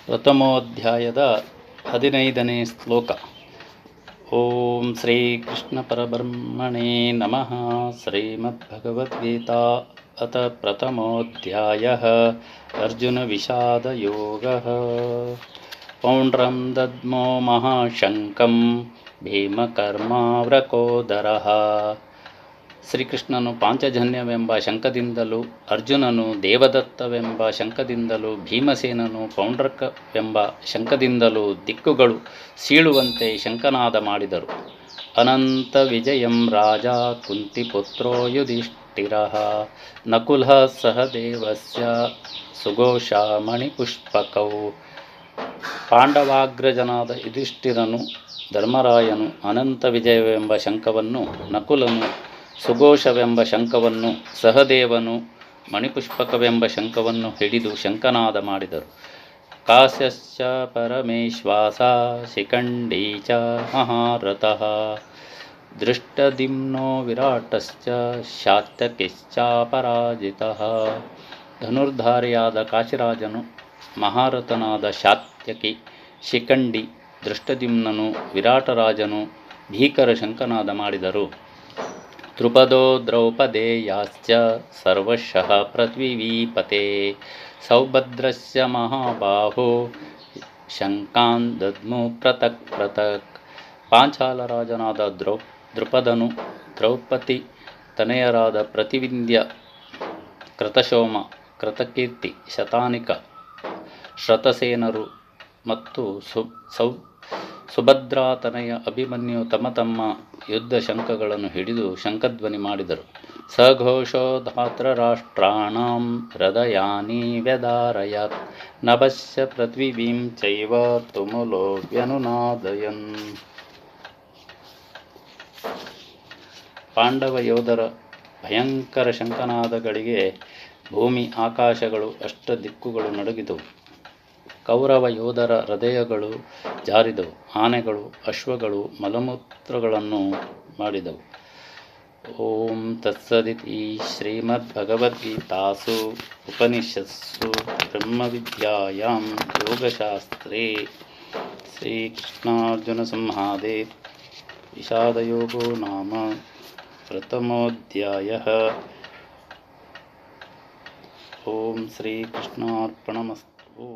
ಪ್ರಥಮೋಧ್ಯಾಯದ 15ನೇ ಶ್ಲೋಕ. ಓಂ ಶ್ರೀ ಕೃಷ್ಣ ಪರಬ್ರಹ್ಮಣೇ ನಮಃ. ಶ್ರೀಮದ್ಭಗವದ್ಗೀತಾ ಅಥ ಪ್ರಥಮೋಧ್ಯಾಯಃ ಅರ್ಜುನ ವಿಷಾದ ಯೋಗಃ. ಪೌಂಡ್ರಂ ದದ್ಮೋ ಮಹಾಶಂಕಂ ಭೀಮಕರ್ಮಾವ್ರಕೋದರಃ. ಶ್ರೀಕೃಷ್ಣನು ಪಾಂಚಜನ್ಯವೆಂಬ ಶಂಖದಿಂದಲೂ, ಅರ್ಜುನನು ದೇವದತ್ತವೆಂಬ ಶಂಖದಿಂದಲೂ, ಭೀಮಸೇನನು ಪೌಂಡ್ರಕವೆಂಬ ಶಂಖದಿಂದಲೂ ದಿಕ್ಕುಗಳು ಸೀಳುವಂತೆ ಶಂಖನಾದ ಮಾಡಿದರು. ಅನಂತ ವಿಜಯಂ ರಾಜ ಕುಂತಿಪುತ್ರೋ ಯುಧಿಷ್ಠಿರಃ ನಕುಲಃ ಸಹದೇವಸ್ಯ ಸುಘೋಷ ಮಣಿಪುಷ್ಪಕೌ. ಪಾಂಡವಾಗ್ರಜನಾದ ಯುಧಿಷ್ಠಿರನು, ಧರ್ಮರಾಯನು ಅನಂತ ವಿಜಯವೆಂಬ ಶಂಖವನ್ನು, ನಕುಲನು ಸುಘೋಷವೆಂಬ ಶಂಖವನ್ನು, ಸಹದೇವನು ಮಣಿಪುಷ್ಪಕವೆಂಬ ಶಂಖವನ್ನು ಹಿಡಿದು ಶಂಖನಾದ ಮಾಡಿದರು. ಕಾಶ್ಯಶ್ಚ ಪರಮೇಶ್ವಾಸ ಶಿಖಂಡಿ ಚ ಮಹಾರಥಃ ದೃಷ್ಟದ್ಯುಮ್ನೋ ವಿರಾಟಶ್ಚ ಶಾತ್ಯಕಿಶ್ಚಾಪರಾಜಿತಃ. ಧನುರ್ಧಾರಿಯಾದ ಕಾಶಿರಾಜನು, ಮಹಾರಥನಾದ ಶಾತ್ಯಕಿ, ಶಿಖಂಡಿ, ದೃಷ್ಟದ್ಯುಮ್ನನು, ವಿರಾಟರಾಜನು ಭೀಕರ ಶಂಖನಾದ ಮಾಡಿದರು. ದ್ರುಪದೋ ದ್ರೌಪದೇಯಾಶ್ಚ ಸರ್ವಶಃ ಪೃಥ್ವೀಪತೆ ಸೌಭದ್ರಸ್ಯ ಮಹಾಬಾಹೋ ಶಂಖಾನ್ ದದ್ಮು ಪೃಥಕ್ ಪೃಥಕ್. ಪಾಂಚಾಲರಾಜನಾದ ದ್ರುಪದನು, ದ್ರೌಪದಿ ತನೆಯರಾದ ಪ್ರತಿವಿಂಧ್ಯ, ಕೃತಶೋಮ, ಕೃತಕೀರ್ತಿ, ಶತಾನಿಕ, ಶ್ರತಸೇನರು ಮತ್ತು ಸುಭದ್ರಾತನೆಯ ಅಭಿಮನ್ಯು ತಮ್ಮ ತಮ್ಮ ಯುದ್ಧ ಶಂಖಗಳನ್ನು ಹಿಡಿದು ಶಂಖಧ್ವನಿ ಮಾಡಿದರು. ಸಘೋಷೋ ಧಾತೃರಾಷ್ಟ್ರಾಣಾಂ ಹೃದಯಾನಿ ವ್ಯಧಾರಯತ್ ನಭಸ್ಯ ಪೃಥ್ವೀಂ ಚೈವ ತುಮುಲೋ ವ್ಯನುನಾದಯನ್. ಪಾಂಡವ ಯೋಧರ ಭಯಂಕರ ಶಂಖನಾದಗಳಿಗೆ ಭೂಮಿ ಆಕಾಶಗಳು ಅಷ್ಟ ದಿಕ್ಕುಗಳು ನಡುಗಿದವು. ಕೌರವ ಯೋಧರ ಹೃದಯಗಳು ಜಾರಿದವು. ಆನೆಗಳು, ಅಶ್ವಗಳು ಮಲಮೂತ್ರಗಳನ್ನು ಮಾಡಿದವು. ಓಂ ತತ್ಸದಿತಿ ಶ್ರೀಮದ್ಭಗವದ್ಗೀತಾಸು ಉಪನಿಷತ್ಸು ಬ್ರಹ್ಮವಿದ್ಯಾಯಾಂ ಯೋಗಶಾಸ್ತ್ರೇ ಶ್ರೀಕೃಷ್ಣಾರ್ಜುನ ಸಂವಾದೇ ವಿಷಾದಯೋಗೋ ನಾಮ ಪ್ರಥಮೋಧ್ಯಾಯಃ. ಓಂ ಶ್ರೀಕೃಷ್ಣಾರ್ಪಣಮಸ್ತು.